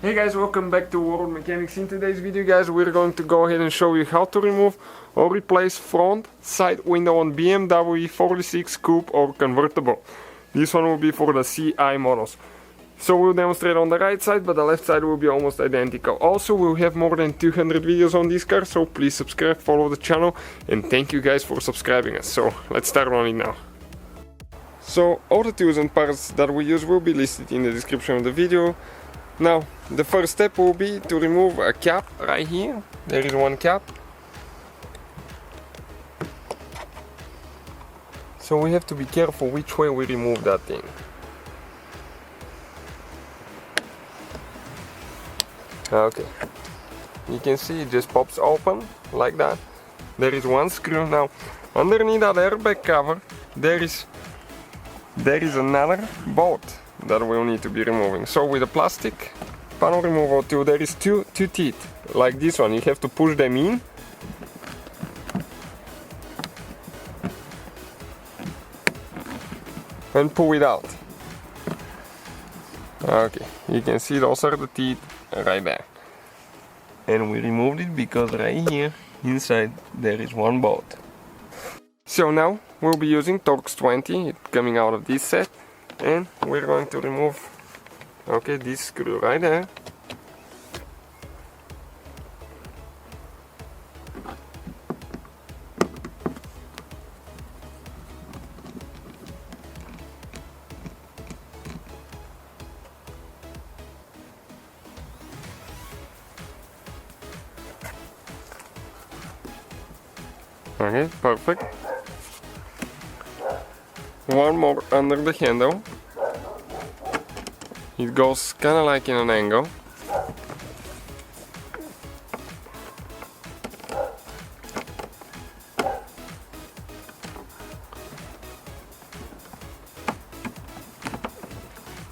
Hey guys, welcome back to World Mechanics. In today's video guys, we're going to go ahead and show you how to remove or replace front side window on BMW E46, Coupe or Convertible. This one will be for the CI models. So we'll demonstrate on the right side, but the left side will be almost identical. Also, we'll have more than 200 videos on this car, so please subscribe, follow the channel, and thank you guys for subscribing us. So let's start on it now. So all the tools and parts that we use will be listed in the description of the video. Now, the first step will be to remove a cap right here. There is one cap. So we have to be careful which way we remove that thing. Okay, you can see it just pops open like that. There is one screw. Now, underneath that airbag cover, there is another bolt that we'll need to be removing. So with a plastic panel removal tool, there is two teeth like this one. You have to push them in and pull it out. Okay, you can see those are the teeth right there, and we removed it because right here inside there is one bolt. So now we'll be using Torx 20 coming out of this set, and we're going to remove this screw right there. Okay, perfect. One more under the handle. It goes kind of like in an angle.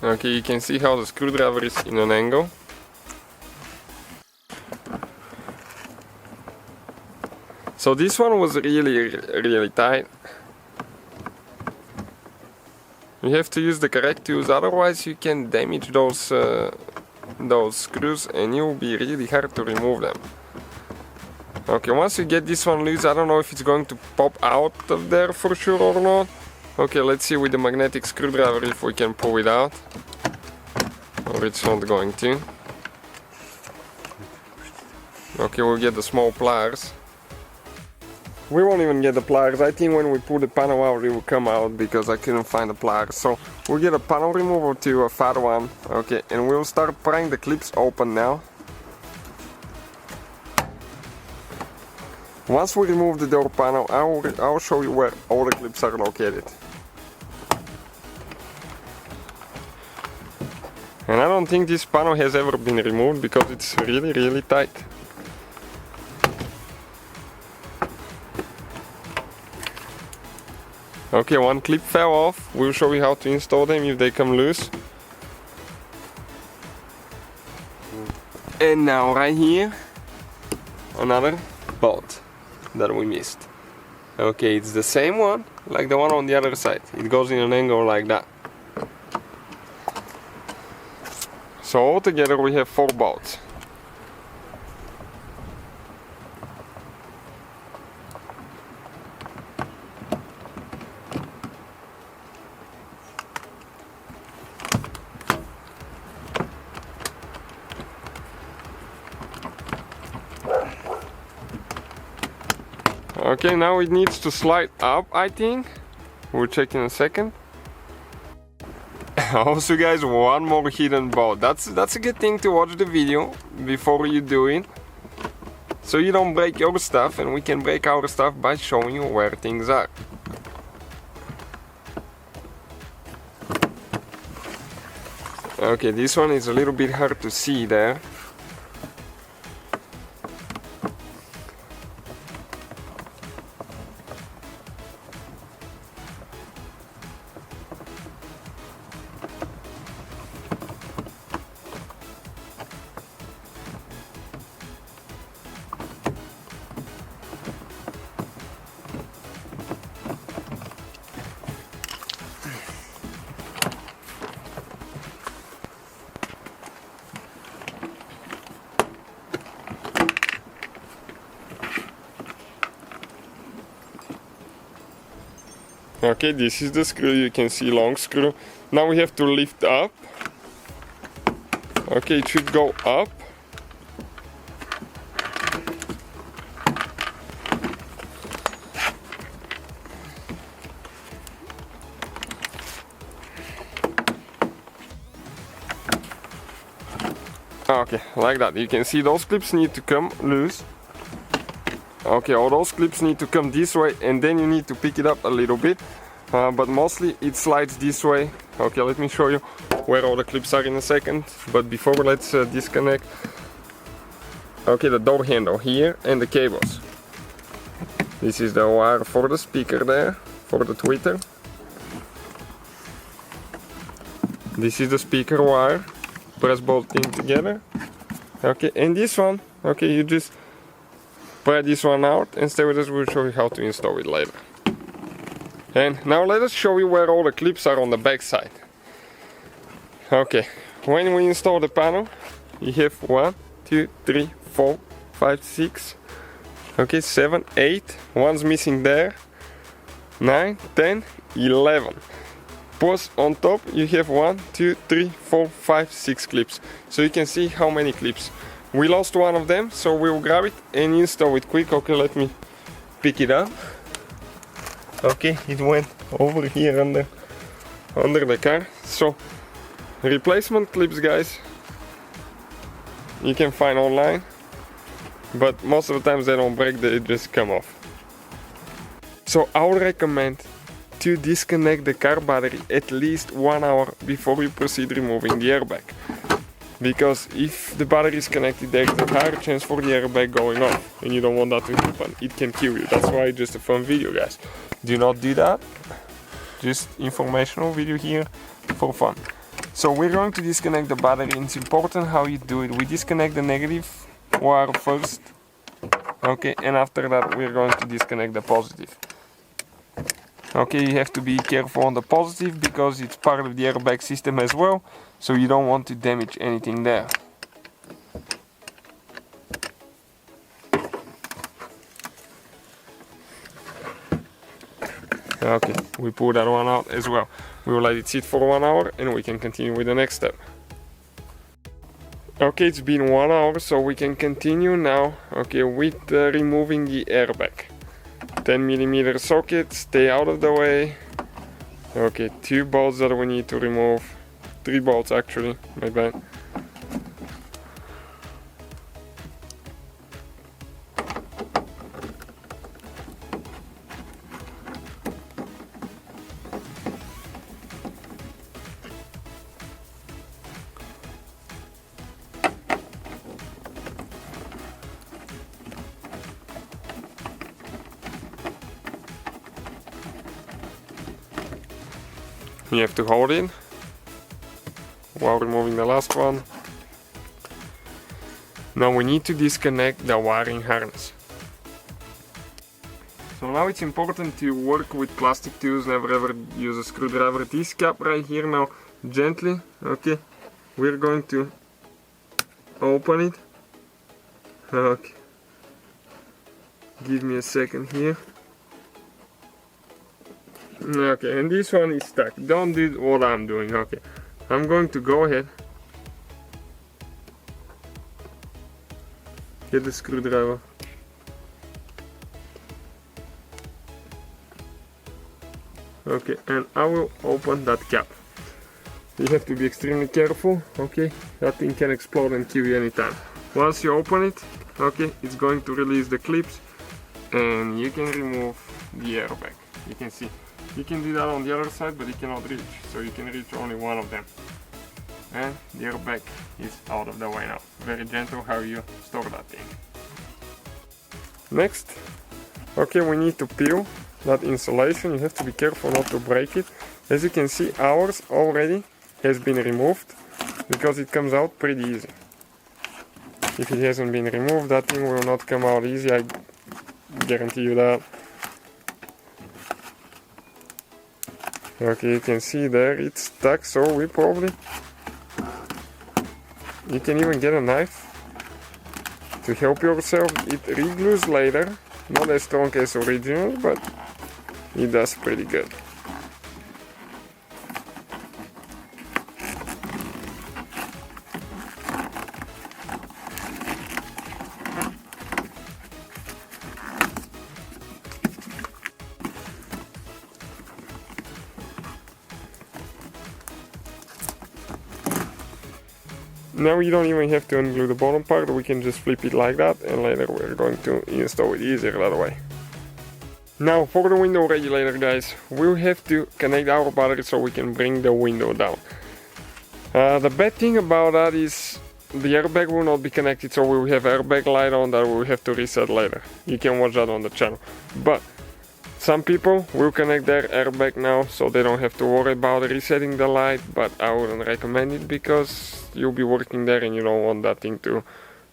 Okay, you can see how the screwdriver is in an angle. So this one was really tight. You have to use the correct tools, otherwise you can damage those screws and it will be really hard to remove them. Okay, once you get this one loose, I don't know if it's going to pop out of there for sure or not. Okay, let's see with the magnetic screwdriver if we can pull it out, or it's not going to. Okay, we'll get the small pliers. We won't even get the pliers. I think when we pull the panel out it will come out because I couldn't find the pliers. So we'll get a panel removal to a fat one. Okay, and we'll start prying the clips open now. Once we remove the door panel, I'll show you where all the clips are located. And I don't think this panel has ever been removed because it's really tight. Okay, one clip fell off. We'll show you how to install them if they come loose. And now right here, another bolt that we missed. Okay, it's the same one like the one on the other side. It goes in an angle like that. So altogether we have 4 bolts. Okay, now it needs to slide up, I think. We'll check in a second. Also guys, one more hidden bolt. That's a good thing to watch the video before you do it, so you don't break your stuff, and we can break our stuff by showing you where things are. Okay, this one is a little bit hard to see there. Okay, this is the screw, you can see long screw. Now we have to lift up. Okay, it should go up. Okay, like that. You can see those clips need to come loose. Okay, all those clips need to come this way, and then you need to pick it up a little bit. But mostly it slides this way. Okay, let me show you where all the clips are in a second. But before, let's disconnect. Okay, the door handle here and the cables. This is the wire for the speaker there, for the tweeter. This is the speaker wire. Press both in together. Okay, and this one, okay, you just pry this one out and stay with us, we'll show you how to install it later. And now let us show you where all the clips are on the back side. Okay, when we install the panel, you have 1, 2, 3, 4, 5, 6, okay, 7, 8, one's missing there, 9, 10, 11. Plus on top you have 1, 2, 3, 4, 5, 6 clips. So you can see how many clips. We lost one of them, so we'll grab it and install it quick. Okay, let me pick it up. Okay, it went over here under the car. So replacement clips, guys, you can find online, but most of the times they don't break, they just come off. So I would recommend to disconnect the car battery at least 1 hour before you proceed removing the airbag. Because if the battery is connected, there is a higher chance for the airbag going off, and you don't want that to happen. It can kill you. That's why it's just a fun video, guys. Do not do that. Just informational video here for fun. So we're going to disconnect the battery, and it's important how you do it. We disconnect the negative wire first, okay, and after that we're going to disconnect the positive. Okay, you have to be careful on the positive because it's part of the airbag system as well, so you don't want to damage anything there. Okay, we pull that one out as well. We will let it sit for 1 hour and we can continue with the next step. Okay, it's been 1 hour, so we can continue now, okay, with removing the airbag. 10mm socket, stay out of the way. Okay, 2 bolts that we need to remove. 3 bolts actually, my bad. You have to hold it while removing the last one. Now we need to disconnect the wiring harness. So now it's important to work with plastic tools, never ever use a screwdriver. This cap right here now, gently, okay, we're going to open it. Okay, give me a second here. Okay, and this one is stuck. Don't do what I'm doing. Okay, I'm going to go ahead, get the screwdriver, okay, and I will open that cap. You have to be extremely careful, okay, that thing can explode and kill you anytime. Once you open it, okay, it's going to release the clips and you can remove the airbag. You can see. You can do that on the other side, but you cannot reach, so you can reach only one of them. And the airbag is out of the way now. Very gentle how you store that thing. Next, okay, we need to peel that insulation. You have to be careful not to break it. As you can see, ours already has been removed because it comes out pretty easy. If it hasn't been removed, that thing will not come out easy, I guarantee you that. Okay, you can see there it's stuck, so we probably, you can even get a knife to help yourself. It re-glues later, not as strong as original, but it does pretty good. now you don't even have to unglue the bottom part, we can just flip it like that, and later we're going to install it easier that way. Now for the window regulator, guys, we'll have to connect our battery so we can bring the window down. The bad thing about that is the airbag will not be connected, so we will have airbag light on that we will have to reset later. You can watch that on the channel. But some people will connect their airbag now, so they don't have to worry about resetting the light, but I wouldn't recommend it because you'll be working there and you don't want that thing to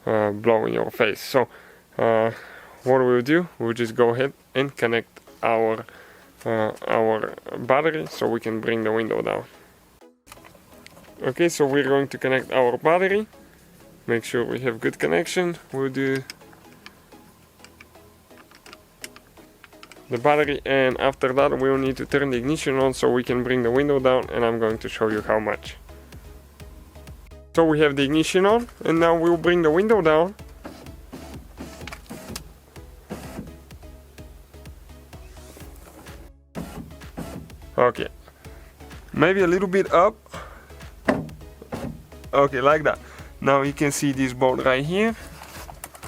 blow in your face. So what we'll do, we'll just go ahead and connect our battery so we can bring the window down. Okay, so we're going to connect our battery. Make sure we have good connection. We'll do the battery, and after that we'll need to turn the ignition on so we can bring the window down, and I'm going to show you how much. So we have the ignition on, and now we'll bring the window down. Okay, maybe a little bit up. Okay, like that. Now you can see this bolt right here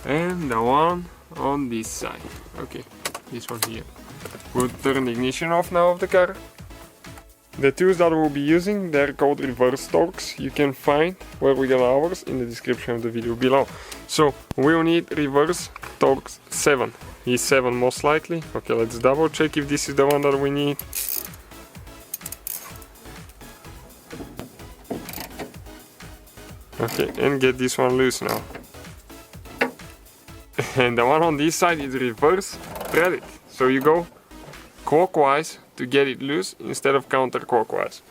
and the one on this side. Okay, this one here. We'll turn the ignition off now of the car. The tools that we'll be using, they're called reverse torques. You can find where we got ours in the description of the video below. So we'll need reverse torques 7. He's 7 most likely. Okay, let's double check if this is the one that we need. Okay, and get this one loose now. And the one on this side is reverse threaded. So you go clockwise to get it loose instead of counterclockwise.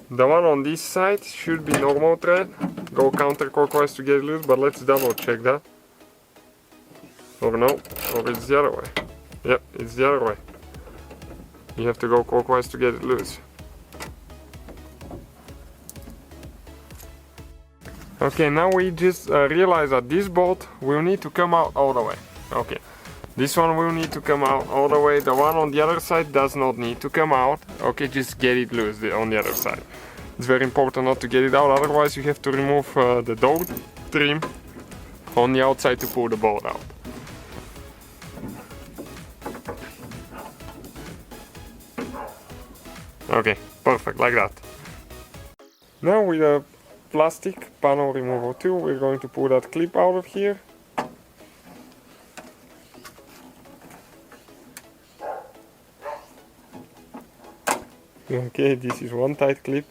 The one on this side should be normal thread. Go counterclockwise to get it loose, but let's double check that. Or no, or it's the other way. Yep, it's the other way. You have to go clockwise to get it loose. Okay, now we just realize that this bolt will need to come out all the way. Okay, this one will need to come out all the way. The one on the other side does not need to come out. Okay, just get it loose on the other side. It's very important not to get it out, otherwise you have to remove the door trim on the outside to pull the bolt out. Okay, perfect, like that. Now with a plastic panel removal tool, we're going to pull that clip out of here. Okay, this is one tight clip.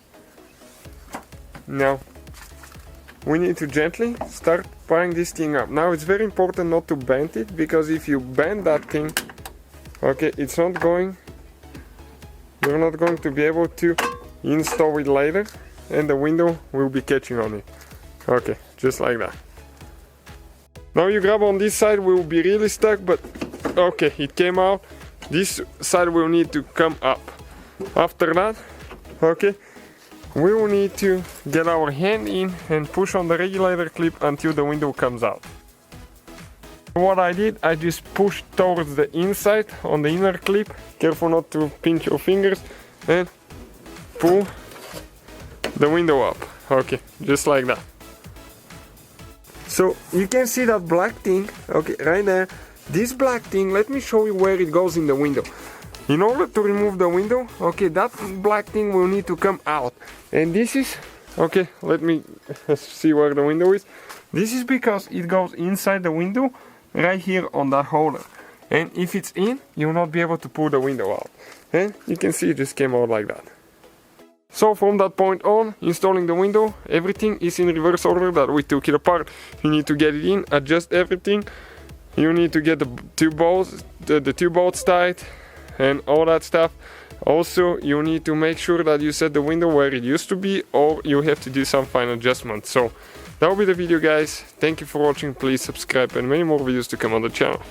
Now we need to gently start prying this thing up. Now it's very important not to bend it, because if you bend that thing, okay, you're not going to be able to install it later, and the window will be catching on it. Okay, just like that. Now you grab on this side, will be really stuck, but okay, it came out. This side will need to come up. After that, okay, we will need to get our hand in and push on the regulator clip until the window comes out. What I did, I just pushed towards the inside on the inner clip. Careful not to pinch your fingers, and pull the window up. Okay, just like that. So you can see that black thing, okay, right there. This black thing, let me show you where it goes in the window. In order to remove the window, okay, that black thing will need to come out. And this is, okay, let me see where the window is. This is because it goes inside the window, right here on that holder. And if it's in, you will not be able to pull the window out. And you can see it just came out like that. So from that point on, installing the window, everything is in reverse order that we took it apart. You need to get it in, adjust everything. You need to get the two bolts, the two bolts tight, and all that stuff. Also, you need to make sure that you set the window where it used to be, or you have to do some fine adjustments. So that will be the video, guys. Thank you for watching. Please subscribe, and many more videos to come on the channel.